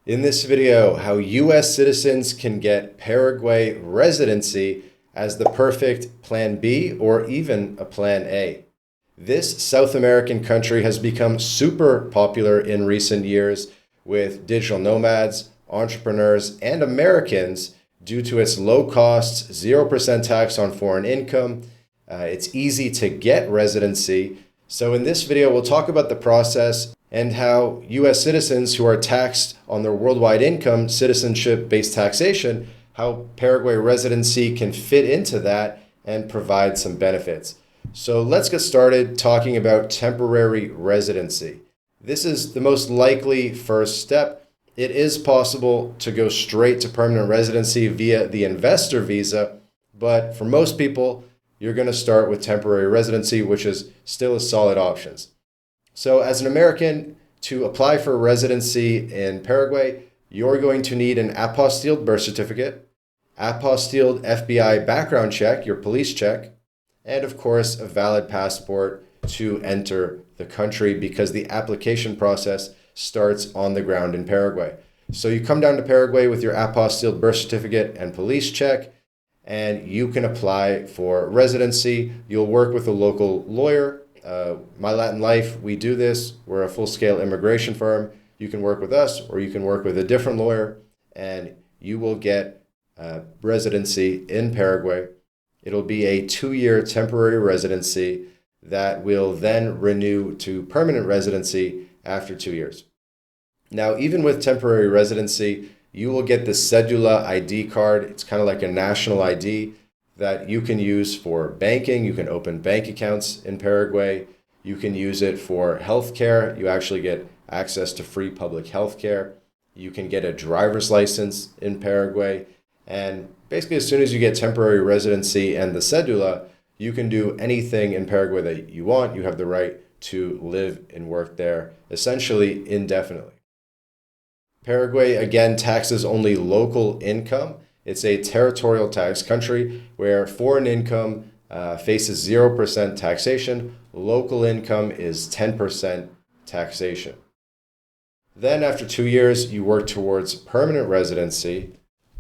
In this video, how U.S. citizens can get Paraguay residency as the perfect Plan B or even a Plan A. This South American country has become super popular in recent years with digital nomads, entrepreneurs, and Americans due to its low costs, 0% tax on foreign income. It's easy to get residency. So in this video, we'll talk about the process and how U.S. citizens who are taxed on their worldwide income, citizenship-based taxation, how Paraguay residency can fit into that and provide some benefits. So let's get started talking about temporary residency. This is the most likely first step. It is possible to go straight to permanent residency via the investor visa, but for most people, you're going to start with temporary residency, which is still a solid option. So as an American, to apply for residency in Paraguay, you're going to need an apostilled birth certificate, apostilled FBI background check, your police check, and of course, a valid passport to enter the country because the application process starts on the ground in Paraguay. So you come down to Paraguay with your apostilled birth certificate and police check, and you can apply for residency. You'll work with a local lawyer. MyLatinLife, we do this. We're a full-scale immigration firm. You can work with us or you can work with a different lawyer, and you will get residency in Paraguay. It'll be a 2-year temporary residency that will then renew to permanent residency after 2 years. Now, even with temporary residency, you will get the Cedula ID card. It's kind of like a national ID that you can use for banking. You can open bank accounts in Paraguay. You can use it for healthcare. You actually get access to free public healthcare. You can get a driver's license in Paraguay. And basically, as soon as you get temporary residency and the Cedula, you can do anything in Paraguay that you want. You have the right to live and work there, essentially indefinitely. Paraguay, again, taxes only local income. It's a territorial tax country where foreign income faces 0% taxation. Local income is 10% taxation. Then after 2 years, you work towards permanent residency.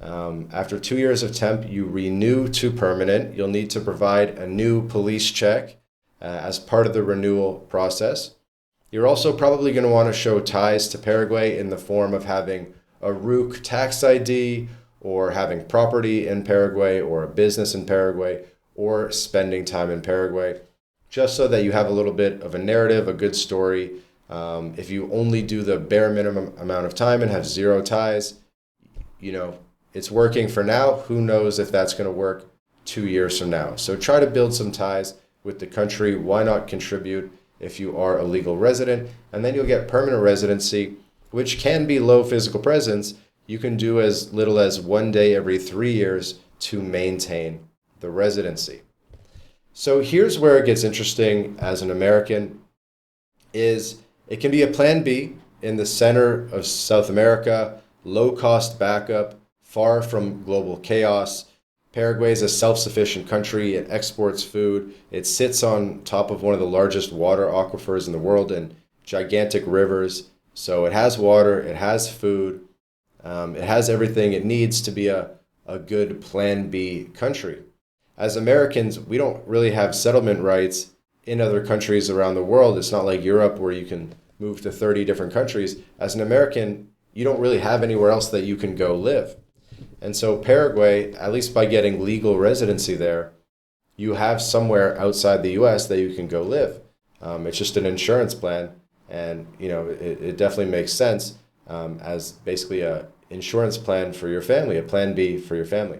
After 2 years of temp, you renew to permanent. You'll need to provide a new police check as part of the renewal process. You're also probably going to want to show ties to Paraguay in the form of having a RUC tax ID, or having property in Paraguay, or a business in Paraguay, or spending time in Paraguay, just so that you have a little bit of a narrative, a good story. If you only do the bare minimum amount of time and have zero ties, it's working for now. Who knows if that's going to work 2 years from now? So try to build some ties with the country. Why not contribute if you are a legal resident? And then you'll get permanent residency, which can be low physical presence. You can do as little as 1 day every 3 years to maintain the residency. So here's where it gets interesting as an American is it can be a Plan B in the center of South America, low cost backup, far from global chaos. Paraguay is a self-sufficient country. It exports food. It sits on top of one of the largest water aquifers in the world and gigantic rivers. So it has water, it has food, it has everything it needs to be a good Plan B country. As Americans, we don't really have settlement rights in other countries around the world. It's not like Europe where you can move to 30 different countries. As an American, you don't really have anywhere else that you can go live. And so Paraguay, at least by getting legal residency there, you have somewhere outside the U.S. that you can go live. It's just an insurance plan. And, it definitely makes sense as basically a insurance plan for your family, a Plan B for your family.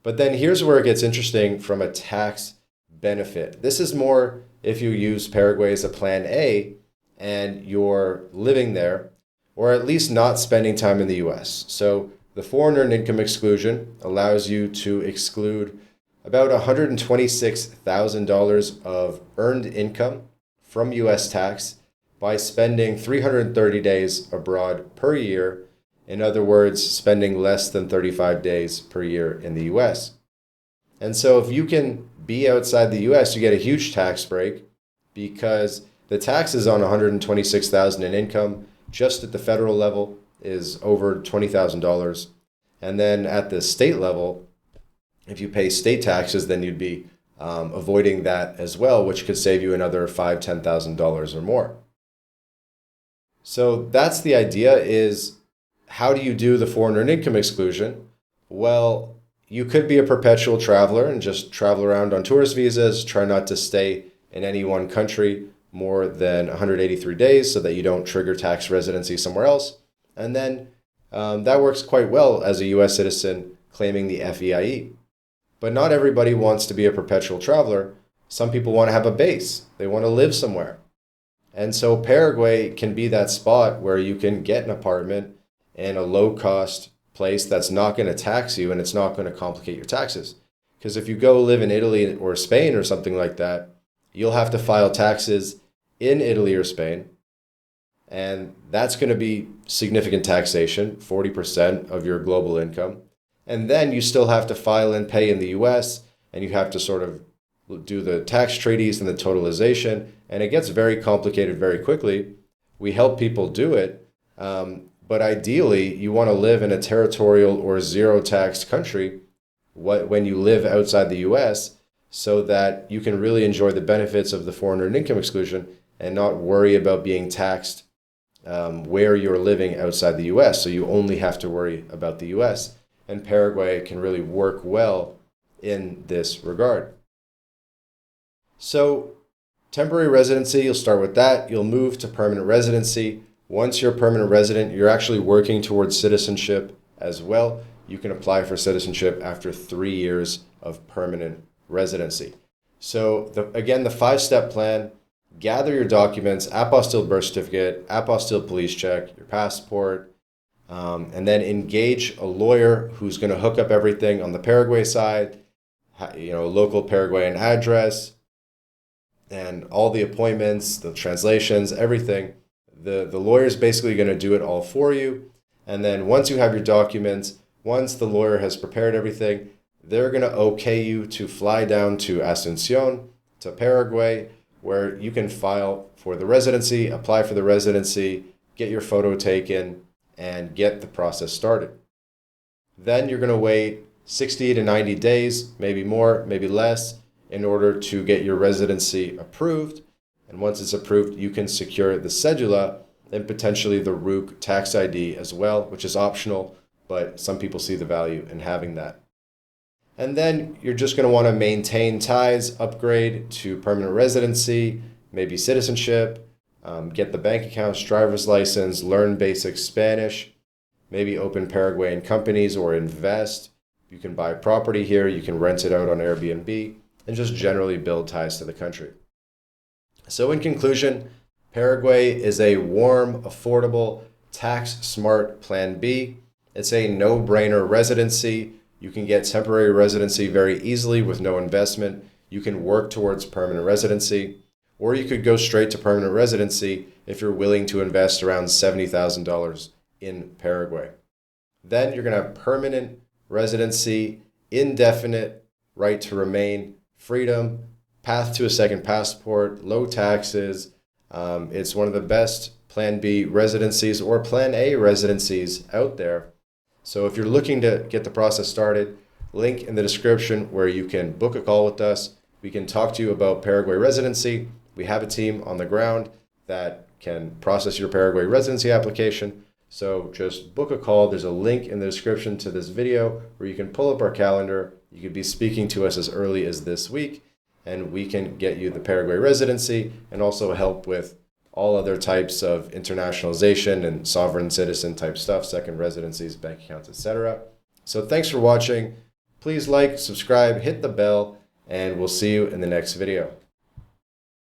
But then here's where it gets interesting from a tax benefit. This is more if you use Paraguay as a Plan A and you're living there, or at least not spending time in the U.S. So the foreign earned income exclusion allows you to exclude about $126,000 of earned income from U.S. tax by spending 330 days abroad per year. In other words, spending less than 35 days per year in the U.S. And so if you can be outside the U.S., you get a huge tax break because the taxes on $126,000 in income just at the federal level is over $20,000. And then at the state level, if you pay state taxes, then you'd be avoiding that as well, which could save you another $5,000, $10,000 or more. So that's the idea, is how do you do the foreign earned income exclusion? Well, you could be a perpetual traveler and just travel around on tourist visas, try not to stay in any one country more than 183 days so that you don't trigger tax residency somewhere else. And then that works quite well as a US citizen claiming the FEIE. But not everybody wants to be a perpetual traveler. Some people want to have a base. They want to live somewhere. And so Paraguay can be that spot where you can get an apartment in a low-cost place that's not going to tax you and it's not going to complicate your taxes. Because if you go live in Italy or Spain or something like that, you'll have to file taxes in Italy or Spain. And that's going to be significant taxation, 40% of your global income. And then you still have to file and pay in the US, and you have to sort of do the tax treaties and the totalization. And it gets very complicated very quickly. We help people do it. But ideally, you want to live in a territorial or zero tax country when you live outside the US, so that you can really enjoy the benefits of the foreign earned income exclusion and not worry about being taxed where you're living outside the US. So you only have to worry about the US. And Paraguay can really work well in this regard. So temporary residency, you'll start with that. You'll move to permanent residency. Once you're a permanent resident, you're actually working towards citizenship as well. You can apply for citizenship after 3 years of permanent residency. So again, the 5-step plan: gather your documents, apostille birth certificate, apostille police check, your passport, and then engage a lawyer who's going to hook up everything on the Paraguay side, local Paraguayan address, and all the appointments, the translations, everything. The lawyer's basically going to do it all for you. And then once you have your documents, once the lawyer has prepared everything, they're going to okay you to fly down to Asunción, to Paraguay, where you can file for the residency, apply for the residency, get your photo taken, and get the process started. Then you're going to wait 60 to 90 days, maybe more, maybe less, in order to get your residency approved. And once it's approved, you can secure the cedula and potentially the RUC tax ID as well, which is optional, but some people see the value in having that. And then you're just going to want to maintain ties, upgrade to permanent residency, maybe citizenship, get the bank accounts, driver's license, learn basic Spanish, maybe open Paraguayan companies or invest. You can buy property here, you can rent it out on Airbnb, and just generally build ties to the country. So in conclusion, Paraguay is a warm, affordable, tax-smart Plan B. It's a no-brainer residency. You can get temporary residency very easily with no investment. You can work towards permanent residency, or you could go straight to permanent residency if you're willing to invest around $70,000 in Paraguay. Then you're going to have permanent residency, indefinite right to remain, freedom, path to a second passport, low taxes. It's one of the best Plan B residencies or Plan A residencies out there. So if you're looking to get the process started, link in the description where you can book a call with us. We can talk to you about Paraguay residency. We have a team on the ground that can process your Paraguay residency application. So just book a call. There's a link in the description to this video where you can pull up our calendar. You could be speaking to us as early as this week, and we can get you the Paraguay residency and also help with all other types of internationalization and sovereign citizen type stuff, second residencies, bank accounts, etc. So thanks for watching. Please like, subscribe, hit the bell, and we'll see you in the next video.